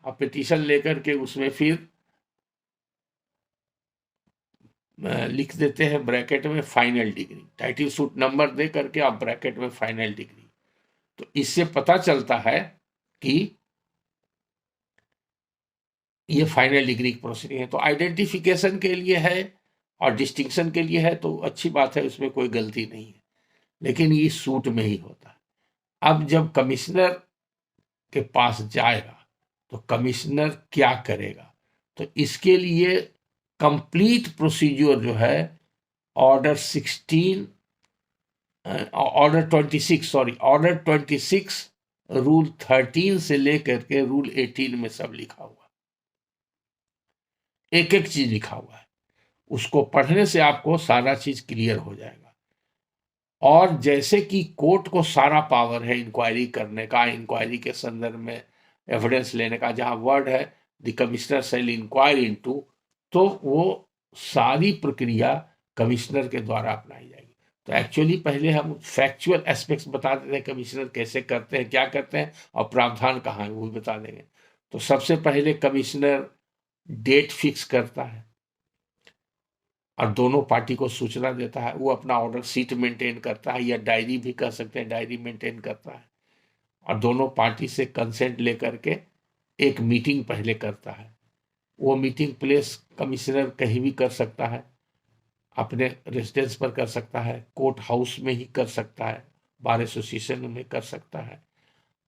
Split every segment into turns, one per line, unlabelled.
अब पिटीशन लेकर के उसमें फिर लिख देते हैं ब्रैकेट में final decree, title suit number दे करके आप ब्रैकेट में फाइनल डिग्री। तो इससे पता चलता है कि ये फाइनल डिग्री की प्रोसीडिंग है। तो आइडेंटिफिकेशन के लिए है और डिस्टिंक्शन के लिए है तो अच्छी बात है, उसमें कोई गलती नहीं है, लेकिन ये सूट में ही होता है। अब जब कमिश्नर के पास जाएगा तो कमिश्नर क्या करेगा, तो इसके लिए कंप्लीट प्रोसीजर जो है ऑर्डर 16 ऑर्डर 26 रूल 13 से लेकर के रूल 18 में सब लिखा हुआ, एक एक चीज लिखा हुआ है। उसको पढ़ने से आपको सारा चीज क्लियर हो जाएगा। और जैसे कि कोर्ट को सारा पावर है इंक्वायरी करने का, इंक्वायरी के संदर्भ में एविडेंस लेने का, जहां वर्ड है the commissioner shall inquire into, तो वो सारी प्रक्रिया कमिश्नर के द्वारा अपनाई जाएगी। तो एक्चुअली पहले हम फैक्चुअल एस्पेक्ट्स बता देते हैं, कमिश्नर कैसे करते हैं, क्या करते हैं, और प्रावधान कहाँ है वो भी बता देंगे। तो सबसे पहले कमिश्नर डेट फिक्स करता है और दोनों पार्टी को सूचना देता है। वो अपना ऑर्डर सीट मेंटेन करता है, या डायरी भी कर सकते हैं, डायरी मेंटेन करता है, और दोनों पार्टी से कंसेंट लेकर के एक मीटिंग पहले करता है। वो मीटिंग प्लेस कमिश्नर कहीं भी कर सकता है, अपने रेजिडेंस पर कर सकता है, कोर्ट हाउस में ही कर सकता है, बार एसोसिएशन में कर सकता है,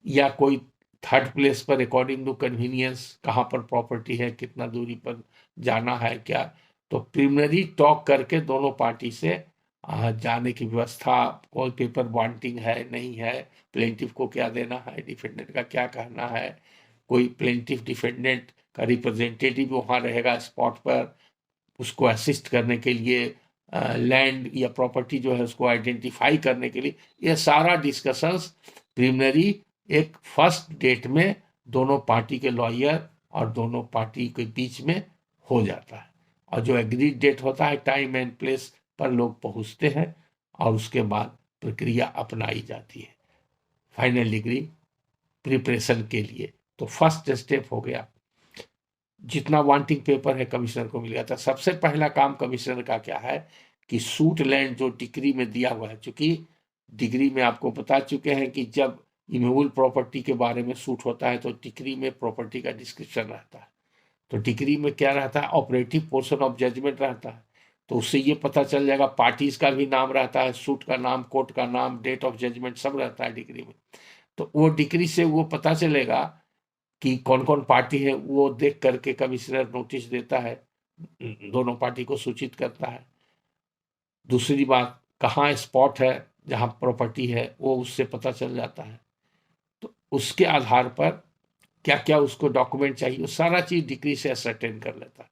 या कोई थर्ड प्लेस पर अकॉर्डिंग टू कन्वीनियंस, कहाँ पर प्रॉपर्टी है, कितना दूरी पर जाना है, क्या। तो प्रिलिमिनरी टॉक करके दोनों पार्टी से जाने की व्यवस्था, कोई पेपर वांटिंग है नहीं है, प्लेंटिफ को क्या देना है, डिफेंडेंट का क्या कहना है, कोई प्लेंटिफ डिफेंडेंट का रिप्रेजेंटेटिव वहाँ रहेगा स्पॉट पर उसको असिस्ट करने के लिए, लैंड या प्रॉपर्टी जो है उसको आइडेंटिफाई करने के लिए। ये सारा डिस्कशंस प्रिलिमिनरी एक फर्स्ट डेट में दोनों पार्टी के लॉयर और दोनों पार्टी के बीच में हो जाता है, और जो एग्रीड डेट होता है टाइम एंड प्लेस पर लोग पहुंचते हैं, और उसके बाद प्रक्रिया अपनाई जाती है फाइनल डिग्री प्रिपरेशन के लिए। तो फर्स्ट स्टेप हो गया, जितना वांटिंग पेपर है कमिश्नर को मिल गया था। सबसे पहला काम कमिश्नर का क्या है कि सूट लैंड जो डिग्री में दिया हुआ है, चूंकि डिग्री में आपको बता चुके हैं कि जब इमूवेबल प्रॉपर्टी के बारे में सूट होता है तो डिग्री में प्रॉपर्टी का डिस्क्रिप्शन रहता है। तो डिग्री में क्या रहता है, ऑपरेटिव पोर्शन ऑफ जजमेंट रहता है। तो उससे ये पता चल जाएगा, पार्टीज का भी नाम रहता है, सूट का नाम, कोर्ट का नाम, डेट ऑफ जजमेंट सब रहता है डिग्री में। तो वो डिग्री से वो पता चलेगा कि कौन कौन पार्टी है, वो देख करके कमिश्नर नोटिस देता है, दोनों पार्टी को सूचित करता है। दूसरी बात, कहाँ स्पॉट है जहाँ प्रॉपर्टी है वो उससे पता चल जाता है। तो उसके आधार पर क्या क्या उसको डॉक्यूमेंट चाहिए, वो सारा चीज डिग्री से असरटेन कर लेता है।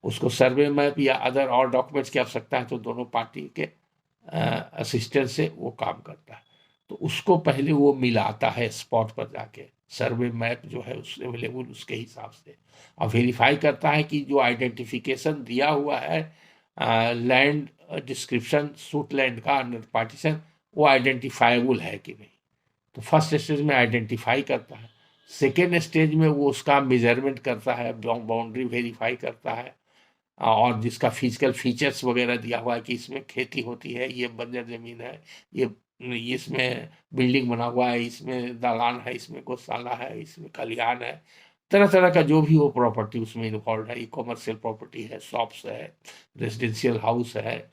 उसको सर्वे मैप या अदर और डॉक्यूमेंट्स की आवश्यकता है तो दोनों पार्टी के असिस्टेंट से वो काम करता है। तो उसको पहले वो मिलाता है स्पॉट पर जाके, सर्वे मैप जो है उस अवेलेबल उसके हिसाब से, और वेरीफाई करता है कि जो आइडेंटिफिकेशन दिया हुआ है लैंड डिस्क्रिप्शन सूट लैंड का अंडर पार्टीशन, वो आइडेंटिफाइबल है कि नहीं। तो फर्स्ट स्टेज में आइडेंटिफाई करता है। सेकेंड स्टेज में वो उसका मेजरमेंट करता है, बाउंड्री वेरीफाई करता है, और जिसका फिजिकल फीचर्स वगैरह दिया हुआ है कि इसमें खेती होती है, ये बंजर जमीन है, ये इसमें बिल्डिंग बना हुआ है, इसमें दालान है, इसमें गौशाला है, इसमें खलिहान है, तरह तरह का जो भी वो प्रॉपर्टी उसमें इन्वॉल्व है, कॉमर्शियल प्रॉपर्टी है, शॉप्स है, रेजिडेंशियल हाउस है,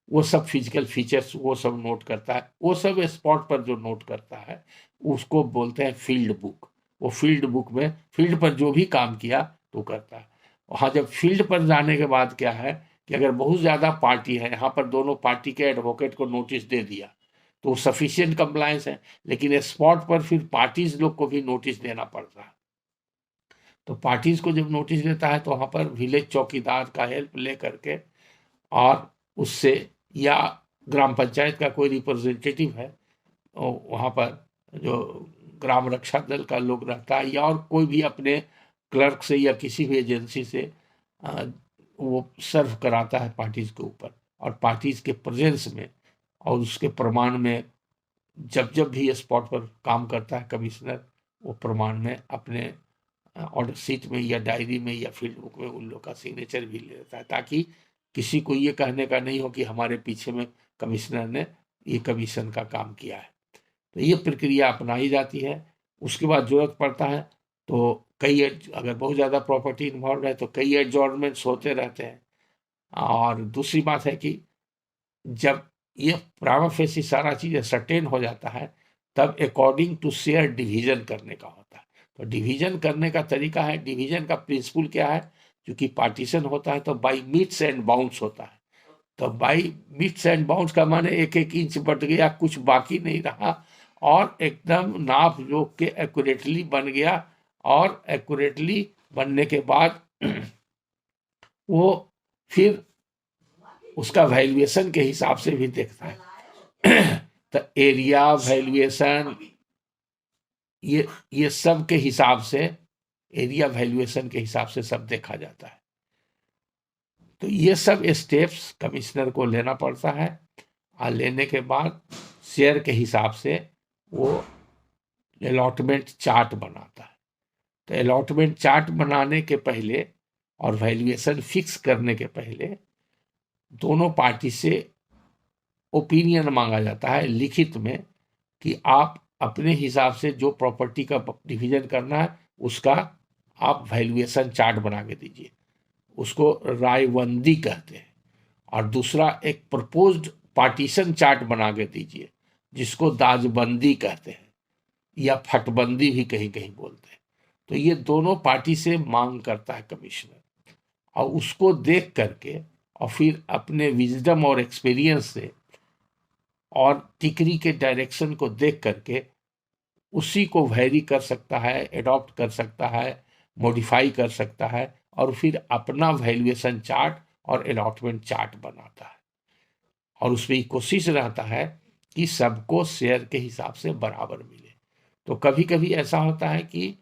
वो सब फिजिकल फीचर्स वो सब नोट करता है। वो सब स्पॉट पर जो नोट करता है उसको बोलते हैं फील्ड बुक। वो फील्ड बुक में फील्ड पर जो भी काम किया तो करता है। वहाँ जब फील्ड पर जाने के बाद क्या है कि अगर बहुत ज़्यादा पार्टी है, यहाँ पर दोनों पार्टी के एडवोकेट को नोटिस दे दिया तो सफिशिएंट कंप्लायंस है, लेकिन स्पॉट पर फिर पार्टीज लोग को भी नोटिस देना पड़ता है। तो पार्टीज को जब नोटिस देता है तो वहाँ पर विलेज चौकीदार का हेल्प ले करके, और उससे, या ग्राम पंचायत का कोई रिप्रेजेंटेटिव है वहाँ पर जो ग्राम रक्षा दल का लोग रहता है, या और कोई भी अपने क्लर्क से या किसी भी एजेंसी से वो सर्व कराता है पार्टीज के ऊपर, और पार्टीज के प्रेजेंस में और उसके प्रमाण में जब जब भी स्पॉट पर काम करता है कमिश्नर, वो प्रमाण में अपने ऑर्डर सीट में या डायरी में या फील्ड बुक में उन लोग का सिग्नेचर भी ले लेता है, ताकि किसी को ये कहने का नहीं हो कि हमारे पीछे में कमिश्नर ने ये कमीशन का काम किया है। तो ये प्रक्रिया अपनाई जाती है। उसके बाद जरूरत पड़ता है तो अगर बहुत ज़्यादा प्रॉपर्टी इन्वॉल्व है तो कई एडजॉर्नमेंट्स होते रहते हैं। और दूसरी बात है कि जब ये प्राइमा फेसी सारा चीज़ सर्टेन हो जाता है, तब अकॉर्डिंग टू शेयर डिवीजन करने का होता है। तो डिवीजन करने का तरीका है, डिवीजन का प्रिंसिपल क्या है, क्योंकि पार्टीशन होता है तो बाई मीट्स एंड बाउंड्स होता है। तो बाई मीट्स एंड बाउंड्स का माने 1-1 इंच बढ़ गया, कुछ बाकी नहीं रहा, और एकदम नाप जोख के एक्यूरेटली बन गया। और एक्यूरेटली बनने के बाद वो फिर उसका वैल्यूएशन के हिसाब से भी देखता है। तो एरिया वैल्यूएशन ये सब के हिसाब से, एरिया वैल्यूएशन के हिसाब से सब देखा जाता है। तो ये सब स्टेप्स कमिश्नर को लेना पड़ता है, और लेने के बाद शेयर के हिसाब से वो अलॉटमेंट चार्ट बनाता है। तो अलॉटमेंट चार्ट बनाने के पहले और वैल्यूएशन फिक्स करने के पहले दोनों पार्टी से ओपिनियन मांगा जाता है लिखित में, कि आप अपने हिसाब से जो प्रॉपर्टी का डिवीजन करना है उसका आप वैल्यूएशन चार्ट बना के दीजिए। उसको रायबंदी कहते हैं। और दूसरा एक प्रपोज्ड पार्टीशन चार्ट बना के दीजिए, जिसको दाजबंदी कहते हैं या फटबंदी भी कहीं कहीं बोलते हैं। तो ये दोनों पार्टी से मांग करता है कमिश्नर, और उसको देख करके और फिर अपने विजडम और एक्सपीरियंस से और टिकरी के डायरेक्शन को देख करके उसी को वैरी कर सकता है, एडॉप्ट कर सकता है, मॉडिफाई कर सकता है, और फिर अपना वैल्यूएशन चार्ट और अलॉटमेंट चार्ट बनाता है। और उसमें कोशिश रहता है कि सबको शेयर के हिसाब से बराबर मिले। तो कभी कभी ऐसा होता है कि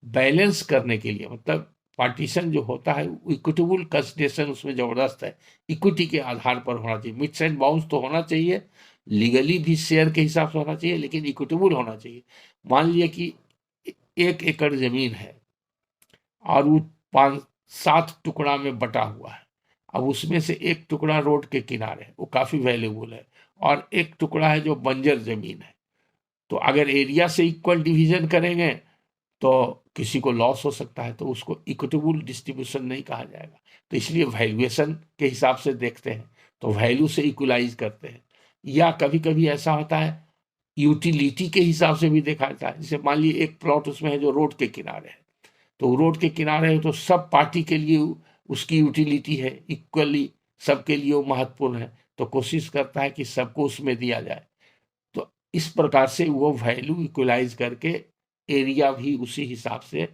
बैलेंस करने के लिए, मतलब पार्टीशन जो होता है इक्विटेबल कंसिडरेशन उसमें जबरदस्त है, इक्विटी के आधार पर होना चाहिए। मिट्स एंड बाउंड्स तो होना चाहिए, लीगली भी शेयर के हिसाब से होना चाहिए, लेकिन इक्विटेबल होना चाहिए। मान लिया कि 1 एकड़ जमीन है और वो 5-7 टुकड़ा में बटा हुआ है। अब उसमें से एक टुकड़ा रोड के किनारे है, वो काफी वैल्यूबल है, और एक टुकड़ा है जो बंजर जमीन है। तो अगर एरिया से इक्वल डिवीजन करेंगे तो किसी को लॉस हो सकता है, तो उसको इक्विटेबल डिस्ट्रीब्यूशन नहीं कहा जाएगा। तो इसलिए वैल्यूएशन के हिसाब से देखते हैं, तो वैल्यू से इक्वलाइज करते हैं। या कभी कभी ऐसा होता है यूटिलिटी के हिसाब से भी देखा जाता है। जैसे मान लीजिए एक प्लॉट उसमें है जो रोड के किनारे है, तो रोड के किनारे है तो सब पार्टी के लिए उसकी यूटिलिटी है इक्वली, सबके लिए वो महत्वपूर्ण है, तो कोशिश करता है कि सबको उसमें दिया जाए। तो इस प्रकार से वो वैल्यू इक्वलाइज करके एरिया भी उसी हिसाब से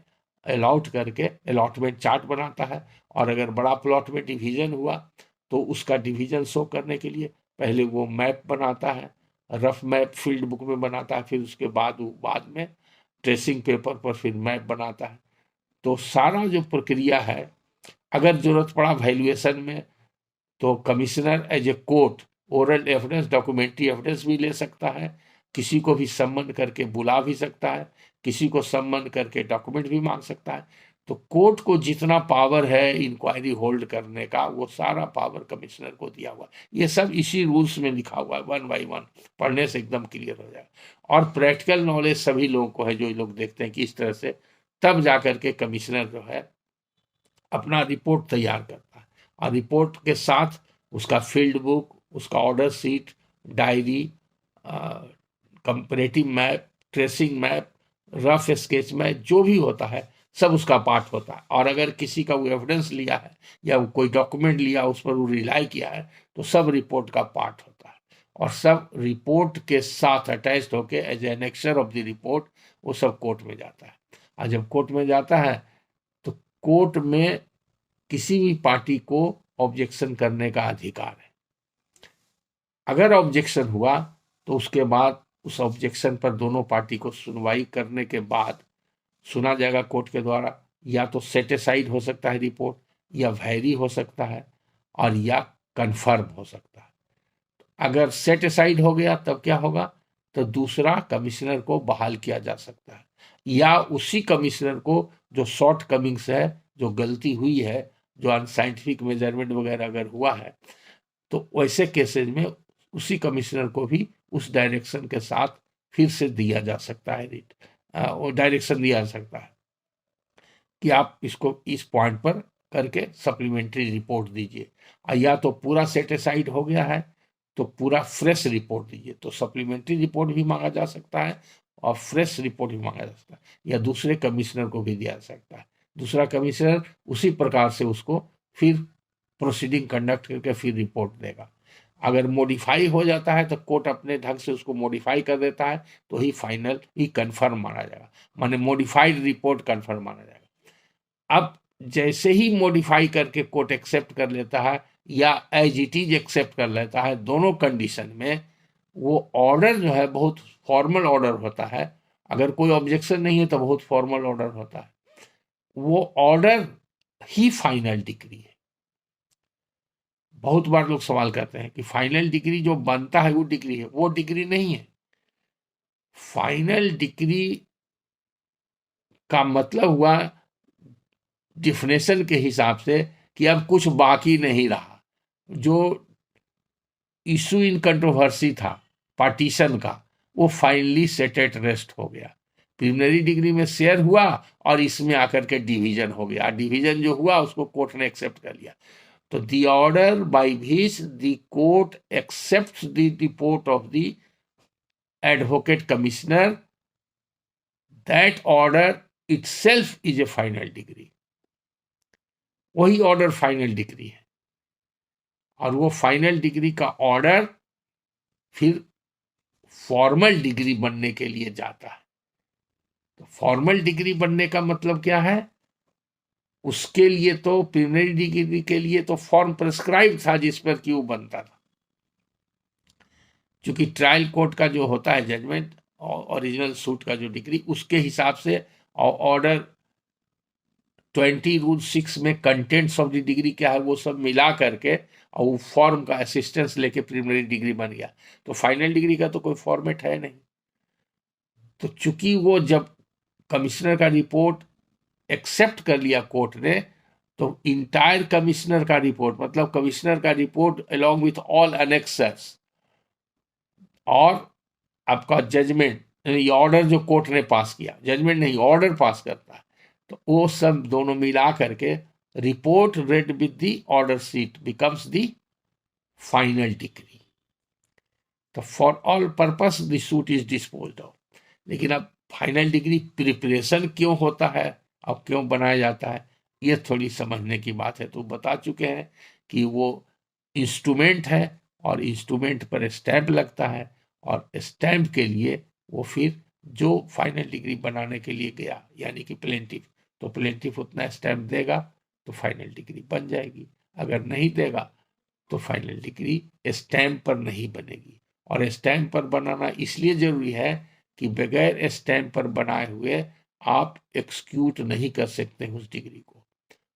अलॉट करके अलॉटमेंट चार्ट बनाता है। और अगर बड़ा प्लॉट में डिवीजन हुआ तो उसका डिवीजन शो करने के लिए पहले वो मैप बनाता है, रफ मैप फील्ड बुक में बनाता है, फिर उसके बाद वो बाद में ट्रेसिंग पेपर पर फिर मैप बनाता है। तो सारा जो प्रक्रिया है, अगर जरूरत पड़ा वैल्यूएशन में तो commissioner as a court oral evidence, documentary evidence भी ले सकता है, किसी को भी सम्मन करके बुला भी सकता है, किसी को सम्मन करके डॉक्यूमेंट भी मांग सकता है। तो कोर्ट को जितना पावर है इंक्वायरी होल्ड करने का, वो सारा पावर कमिश्नर को दिया हुआ है। ये सब इसी रूल्स में लिखा हुआ है, 1 बाई 1 पढ़ने से एकदम क्लियर हो जाएगा। और प्रैक्टिकल नॉलेज सभी लोगों को है, जो लोग देखते हैं कि इस तरह से, तब जाकर के कमिश्नर जो है अपना रिपोर्ट तैयार करता है। और रिपोर्ट के साथ उसका फील्ड बुक, उसका order seat, diary, comparative map, tracing map, rough sketch map, जो भी होता है सब उसका पार्ट होता है। और अगर किसी का वो एविडेंस लिया है या वो कोई डॉक्यूमेंट लिया उस पर वो रिलाई किया है तो सब रिपोर्ट का पार्ट होता है। और सब रिपोर्ट के साथ अटैच्ड होके as annexure of the report वो सब कोर्ट में जाता है। और जब कोर्ट में जाता है तो कोर्ट में किसी भी पार्टी को ऑब्जेक्शन करने का अधिकार है। अगर ऑब्जेक्शन हुआ तो उसके बाद उस ऑब्जेक्शन पर दोनों पार्टी को सुनवाई करने के बाद सुना जाएगा कोर्ट के द्वारा। या तो सेटिसाइड हो सकता है रिपोर्ट, या वैरी हो सकता है, और या कन्फर्म हो सकता है। अगर सेटिसाइड हो गया तब क्या होगा, तो दूसरा कमिश्नर को बहाल किया जा सकता है, या उसी कमिश्नर को जो शॉर्ट कमिंग्स है, जो गलती हुई है, जो अनसाइंटिफिक मेजरमेंट वगैरह अगर हुआ है, तो वैसे केसेज में उसी कमिश्नर को भी उस डायरेक्शन के साथ फिर से दिया जा सकता है, वो डायरेक्शन दिया जा सकता है कि आप इसको इस पॉइंट पर करके सप्लीमेंट्री रिपोर्ट दीजिए। या तो पूरा सेटिसाइड हो गया है तो पूरा फ्रेश रिपोर्ट दीजिए, तो सप्लीमेंट्री रिपोर्ट भी मांगा जा सकता है और फ्रेश रिपोर्ट भी मांगा जा सकता है, या दूसरे कमिश्नर को भी दिया जा सकता है। दूसरा कमिश्नर उसी प्रकार से उसको फिर प्रोसीडिंग कंडक्ट करके फिर रिपोर्ट देगा। अगर मॉडिफाई हो जाता है तो कोर्ट अपने ढंग से उसको मॉडिफाई कर देता है, तो ही फाइनल ही कंफर्म माना जाएगा, माने मॉडिफाइड रिपोर्ट कंफर्म माना जाएगा। अब जैसे ही मॉडिफाई करके कोर्ट एक्सेप्ट कर लेता है या एज इट इज एक्सेप्ट कर लेता है, दोनों कंडीशन में वो ऑर्डर जो है बहुत फॉर्मल ऑर्डर होता है। अगर कोई ऑब्जेक्शन नहीं है तो बहुत फॉर्मल ऑर्डर होता है। वो ऑर्डर ही फाइनल डिग्री है। बहुत बार लोग सवाल करते हैं कि फाइनल डिग्री जो बनता है वो डिग्री है। वो डिग्री नहीं है। फाइनल डिग्री का मतलब हुआ डिफिनेशन के हिसाब से कि अब कुछ बाकी नहीं रहा। जो इशू इन कंट्रोवर्सी था पार्टीशन का, वो फाइनली सेट एट रेस्ट हो गया। प्रिलिमिनरी डिग्री में शेयर हुआ और इसमें आकर के डिवीजन हो गया। डिवीजन जो हुआ उसको कोर्ट ने एक्सेप्ट कर लिया। तो the order by which the court accepts the report of the advocate commissioner, that order itself is A final decree. वही ऑर्डर फाइनल डिग्री है। और वो फाइनल डिग्री का ऑर्डर फिर फॉर्मल डिग्री बनने के लिए जाता है। तो फॉर्मल डिग्री बनने का मतलब क्या है? उसके लिए तो प्रिलिमिनरी डिग्री के लिए तो फॉर्म प्रिस्क्राइब था जिस पर कि वो बनता था। क्योंकि ट्रायल कोर्ट का जो होता है जजमेंट ओरिजिनल सूट का जो डिग्री, उसके हिसाब से ऑर्डर 20 रूल 6 में कंटेंट्स ऑफ द डिग्री क्या है वो सब मिला करके और वो फॉर्म का असिस्टेंस लेके प्रिलिमिनरी डिग्री बन गया। तो फाइनल डिग्री का तो कोई फॉर्मेट है नहीं। तो चूंकि वो जब कमिश्नर का रिपोर्ट एक्सेप्ट कर लिया कोर्ट ने, तो इंटायर कमिश्नर का रिपोर्ट मतलब कमिश्नर का रिपोर्ट अलोंग विथ ऑल अनेक्सर्स और आपका जजमेंट, ये ऑर्डर जो कोर्ट ने पास किया, जजमेंट नहीं ऑर्डर पास करता है, तो वो सब दोनों मिला करके report read with the order sheet becomes the final decree. तो for all purpose the suit is disposed of. लेकिन अब फाइनल डिग्री प्रिपरेशन क्यों होता है, अब क्यों बनाया जाता है, ये थोड़ी समझने की बात है। तो बता चुके हैं कि वो इंस्ट्रूमेंट है और इंस्ट्रूमेंट पर स्टैंप लगता है और स्टैंप के लिए वो फिर जो फाइनल डिग्री बनाने के लिए गया यानी कि प्लेंटिफ, तो प्लेंटिफ उतना स्टैंप देगा तो फाइनल डिग्री बन जाएगी। अगर नहीं देगा तो फाइनल डिग्री स्टैंप पर नहीं बनेगी। और स्टैंप पर बनाना इसलिए जरूरी है कि बगैर स्टैंप पर बनाए हुए आप एक्सक्यूट नहीं कर सकते उस डिग्री को।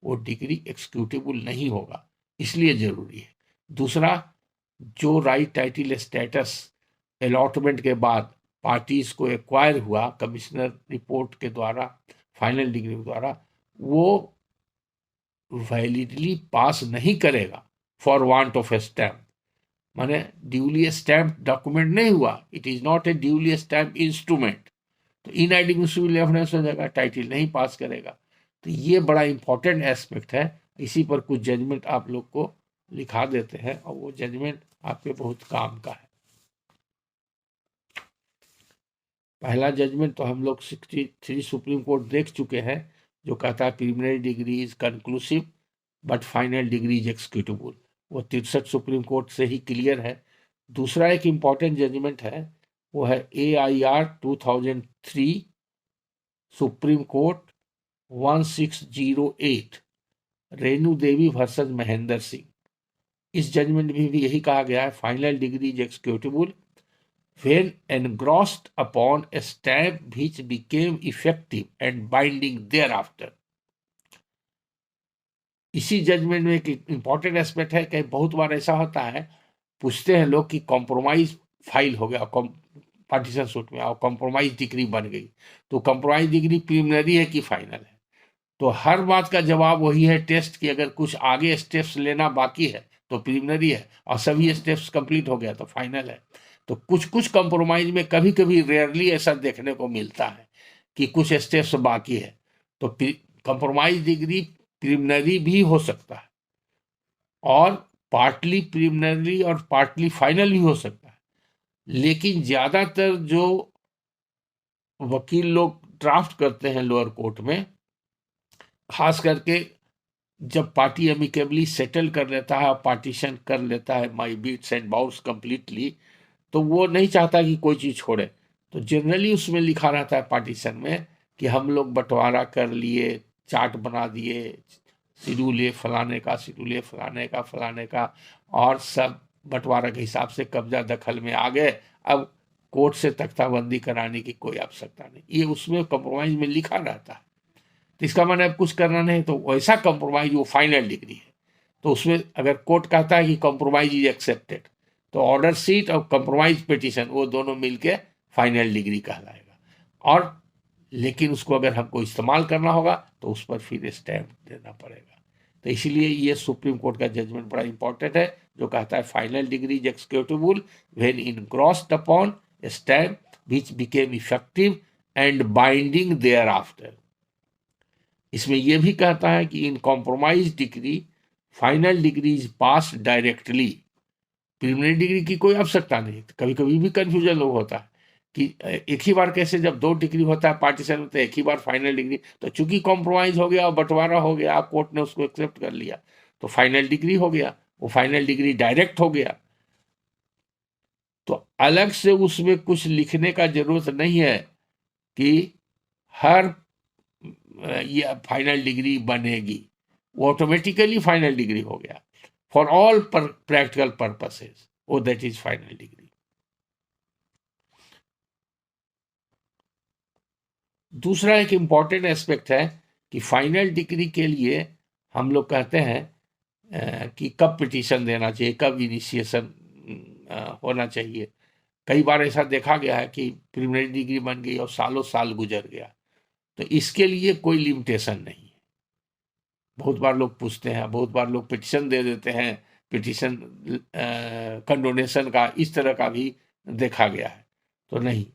वो डिग्री एक्सक्यूटेबल नहीं होगा, इसलिए जरूरी है। दूसरा, जो राइट टाइटल स्टेटस अलॉटमेंट के बाद पार्टीज को एक्वायर हुआ कमिश्नर रिपोर्ट के द्वारा, फाइनल डिग्री के द्वारा, वो वैलिडली पास नहीं करेगा for want of A stamp. माने ड्यूली स्टैम्प डॉक्यूमेंट नहीं हुआ, it is not a duly stamp instrument, तो इनएडमिसिबल एविडेंस हो जाएगा, टाइटल नहीं पास करेगा। तो ये बड़ा इंपॉर्टेंट एस्पेक्ट है। इसी पर कुछ जजमेंट आप लोग को लिखा देते हैं और वो जजमेंट आपके बहुत काम का है। पहला जजमेंट तो हम लोग 63 सुप्रीम कोर्ट देख चुके हैं, जो कहता है preliminary degree is conclusive but final decree is executable. वो 63 सुप्रीम कोर्ट से ही क्लियर है। दूसरा एक इम्पॉर्टेंट जजमेंट है, वो है AIR 2003 supreme court 1608 Renu Devi versus Mahendra Singh. इस जजमेंट में भी यही कहा गया है, final decree is executable when engrossed upon a stamp which became effective and binding thereafter। इसी जजमेंट में एक इंपॉर्टेंट एस्पेक्ट है कि बहुत बार ऐसा होता है, पूछते हैं लोग कि कॉम्प्रोमाइज फाइल हो गया पार्टीशन सूट में और कॉम्प्रोमाइज डिग्री बन गई, तो कॉम्प्रोमाइज डिग्री प्रिलिमिनरी है कि फाइनल है? तो हर बात का जवाब वही है टेस्ट की, अगर कुछ आगे स्टेप्स लेना बाकी है तो प्रिलिमिनरी है, और सभी स्टेप्स कंप्लीट हो गया तो फाइनल है। तो कुछ कुछ कंप्रोमाइज में कभी कभी रेयरली ऐसा देखने को मिलता है कि कुछ स्टेप्स बाकी है, तो कंप्रोमाइज डिग्री प्रिलिमिनरी भी हो सकता है, और पार्टली प्रिलिमिनरी और पार्टली फाइनल भी हो सकता है। लेकिन ज्यादातर जो वकील लोग ड्राफ्ट करते हैं लोअर कोर्ट में, खास करके जब पार्टी अमिकेबली सेटल कर लेता है, पार्टीशन कर लेता है माई बीट्स एंड बाउट्स कंप्लीटली, तो वो नहीं चाहता कि कोई चीज छोड़े। तो जनरली उसमें लिखा रहता है पार्टीशन में कि हम लोग बंटवारा कर लिए, चार्ट बना दिए, शेड्यूल ए फलाने का, शेड्यूल ए फलाने का, फलाने का, और सब बंटवारा के हिसाब से कब्जा दखल में आ गए। अब कोर्ट से तख्ताबंदी कराने की कोई आवश्यकता नहीं, ये उसमें कंप्रोमाइज में लिखा रहता है। तो इसका माने अब कुछ करना नहीं, तो वैसा कंप्रोमाइज वो फाइनल डिग्री है। तो उसमें अगर कोर्ट कहता है कि कंप्रोमाइज इज एक्सेप्टेड, तो ऑर्डर सीट और कंप्रोमाइज पिटीशन वो दोनों मिलके फाइनल डिग्री कहलाएगा। और लेकिन उसको अगर हमको इस्तेमाल करना होगा तो उस पर फिर स्टैम्प देना पड़ेगा। तो इसीलिए ये सुप्रीम कोर्ट का जजमेंट बड़ा इंपॉर्टेंट है, जो कहता है final decree is executable when engrossed upon stamp which became effective and binding thereafter. इसमें यह भी कहता है कि in compromise decree final decree is pass directly, preliminary decree की कोई आवश्यकता नहीं। कभी कभी भी कंफ्यूजन लोग होता है कि एक ही बार कैसे, जब 2 डिग्री होता है पार्टीशन में तो एक ही बार फाइनल डिग्री, तो चूंकि कॉम्प्रोमाइज हो गया और बंटवारा हो गया, कोर्ट ने उसको एक्सेप्ट कर लिया, तो फाइनल डिग्री हो गया, वो फाइनल डिग्री डायरेक्ट हो गया। तो अलग से उसमें कुछ लिखने का जरूरत नहीं है कि हर ये फाइनल डिग्री बनेगी, वो ऑटोमेटिकली फाइनल डिग्री हो गया फॉर ऑल प्रैक्टिकल पर्पसेस, वो दैट इज फाइनल डिग्री। दूसरा एक इंपॉर्टेंट एस्पेक्ट है कि फाइनल डिग्री के लिए हम लोग कहते हैं कि कब पिटीशन देना चाहिए, कब इनिशिएशन होना चाहिए। कई बार ऐसा देखा गया है कि प्रिलिमिनरी डिग्री बन गई और सालों साल गुजर गया, तो इसके लिए कोई लिमिटेशन नहीं है। बहुत बार लोग पूछते हैं, बहुत बार लोग पिटीशन दे देते हैं, पिटीशन कंडोनेशन का इस तरह का भी देखा गया है। तो नहीं,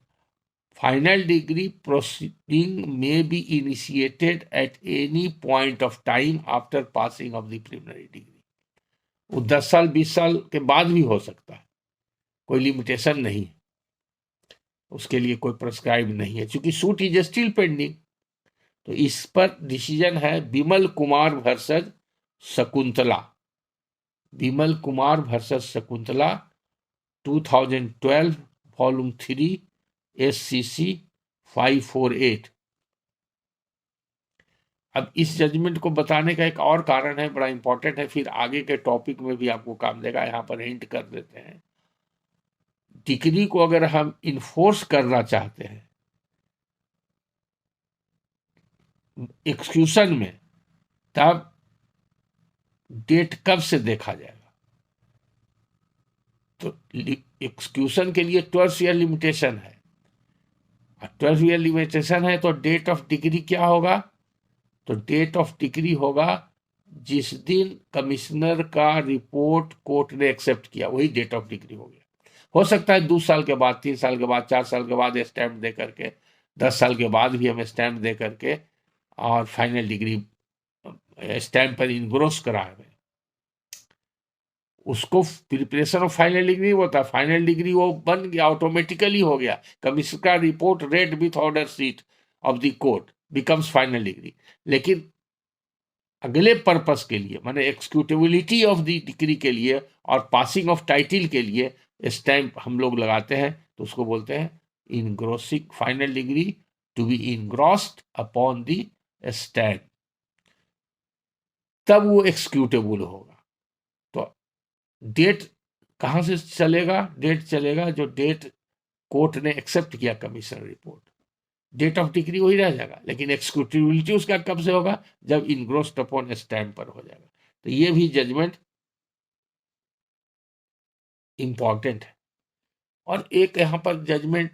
फाइनल डिग्री प्रोसीडिंग में be initiated at any point of time after passing of the preliminary degree. वो 10 साल 20 साल के बाद भी हो सकता है, कोई लिमिटेशन नहीं, उसके लिए कोई प्रिस्क्राइब नहीं है, क्योंकि सूट इज स्टिल पेंडिंग। तो इस पर डिसीजन है Bimal Kumar versus Shakuntala, Bimal Kumar versus Shakuntala 2012 volume 3 SCC 548। अब इस जजमेंट को बताने का एक और कारण है, बड़ा इंपॉर्टेंट है, फिर आगे के टॉपिक में भी आपको काम देगा, यहां पर हिंट कर देते हैं। डिग्री को अगर हम इन्फोर्स करना चाहते हैं एक्सक्यूशन में, तब डेट कब से देखा जाएगा। तो एक्सक्यूशन के लिए 12 ईयर लिमिटेशन है, 12 ईयर लिमिटेशन है, तो डेट ऑफ डिग्री क्या होगा, तो डेट ऑफ डिग्री होगा जिस दिन कमिश्नर का रिपोर्ट कोर्ट ने एक्सेप्ट किया, वही डेट ऑफ डिग्री हो गया। हो सकता है 2 साल के बाद, 3 साल के बाद, 4 साल के बाद स्टैंप दे करके, 10 साल के बाद भी हम स्टैंप दे करके और फाइनल डिग्री स्टैंप पर इनग्रोस कराए, उसको प्रिपरेशन ऑफ फाइनल डिग्री होता। फाइनल डिग्री वो बन गया, ऑटोमेटिकली हो गया, कमिश्नर का report red with order seat of the court becomes final decree. लेकिन अगले पर्पस के लिए, माने एक्सिक्यूटेबिलिटी ऑफ द डिग्री के लिए और पासिंग ऑफ टाइटल के लिए स्टैंप हम लोग लगाते हैं, तो उसको बोलते हैं engrossing final decree to be engrossed upon the stamp, तब वो एक्सिक्यूटेबल होगा। तो डेट कहां से चलेगा, डेट चलेगा जो डेट कोर्ट ने एक्सेप्ट किया commissioner report, date of decree वही रह जाएगा, लेकिन एक्सिक्यूटिबिलिटी उसका कब से होगा, जब इनग्रोस्ड अपॉन स्टैम्प पर हो जाएगा। तो ये भी जजमेंट इंपॉर्टेंट है। और एक यहां पर जजमेंट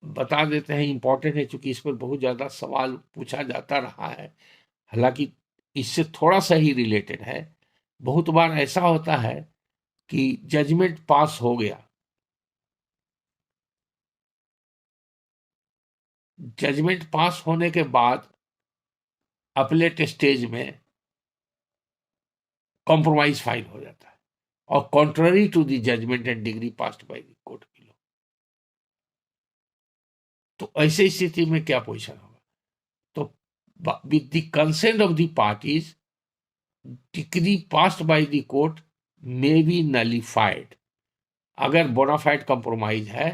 बता देते हैं, इंपॉर्टेंट है, चूंकि इस पर बहुत ज्यादा सवाल पूछा जाता रहा है, हालांकि इससे थोड़ा सा ही रिलेटेड है। बहुत बार ऐसा होता है कि जजमेंट पास हो गया, जजमेंट पास होने के बाद अपलेट स्टेज में कॉम्प्रोमाइज फाइल हो जाता है और contrary to the judgment and decree passed by the court below. तो ऐसे स्थिति में क्या पोजीशन होगा? तो with the consent of the parties, decree passed by the court may be nullified. अगर बोनाफाइड कॉम्प्रोमाइज है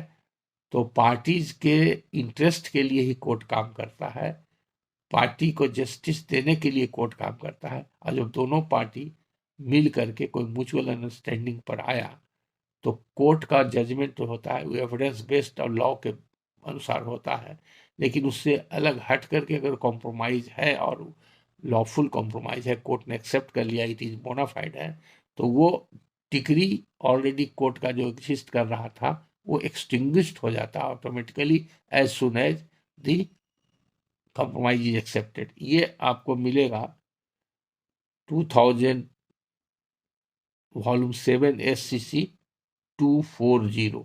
तो पार्टीज के इंटरेस्ट के लिए ही कोर्ट काम करता है, पार्टी को जस्टिस देने के लिए कोर्ट काम करता है। और जब दोनों पार्टी मिल करके कोई म्यूचुअल अंडरस्टैंडिंग पर आया तो कोर्ट का जजमेंट जो होता है वो एविडेंस बेस्ड और लॉ के अनुसार होता है। लेकिन उससे अलग हट करके अगर कॉम्प्रोमाइज है और लॉफुल कॉम्प्रोमाइज है, कोर्ट ने एक्सेप्ट कर लिया, इट इज बोनाफाइड है, तो वो डिग्री ऑलरेडी कोर्ट का जो एग्जिस्ट कर रहा था वो एक्सटिंग्विश्ड हो जाता automatically as soon as the compromise is accepted. ये आपको मिलेगा 2000 volume 7 SCC 240।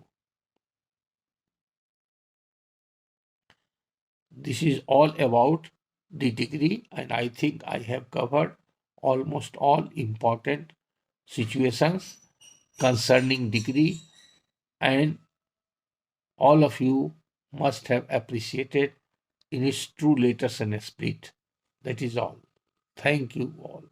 This is all about the degree, and I think I have covered almost all important situations concerning degree, and all of you must have appreciated in its true latest and spirit. That is all. Thank you all.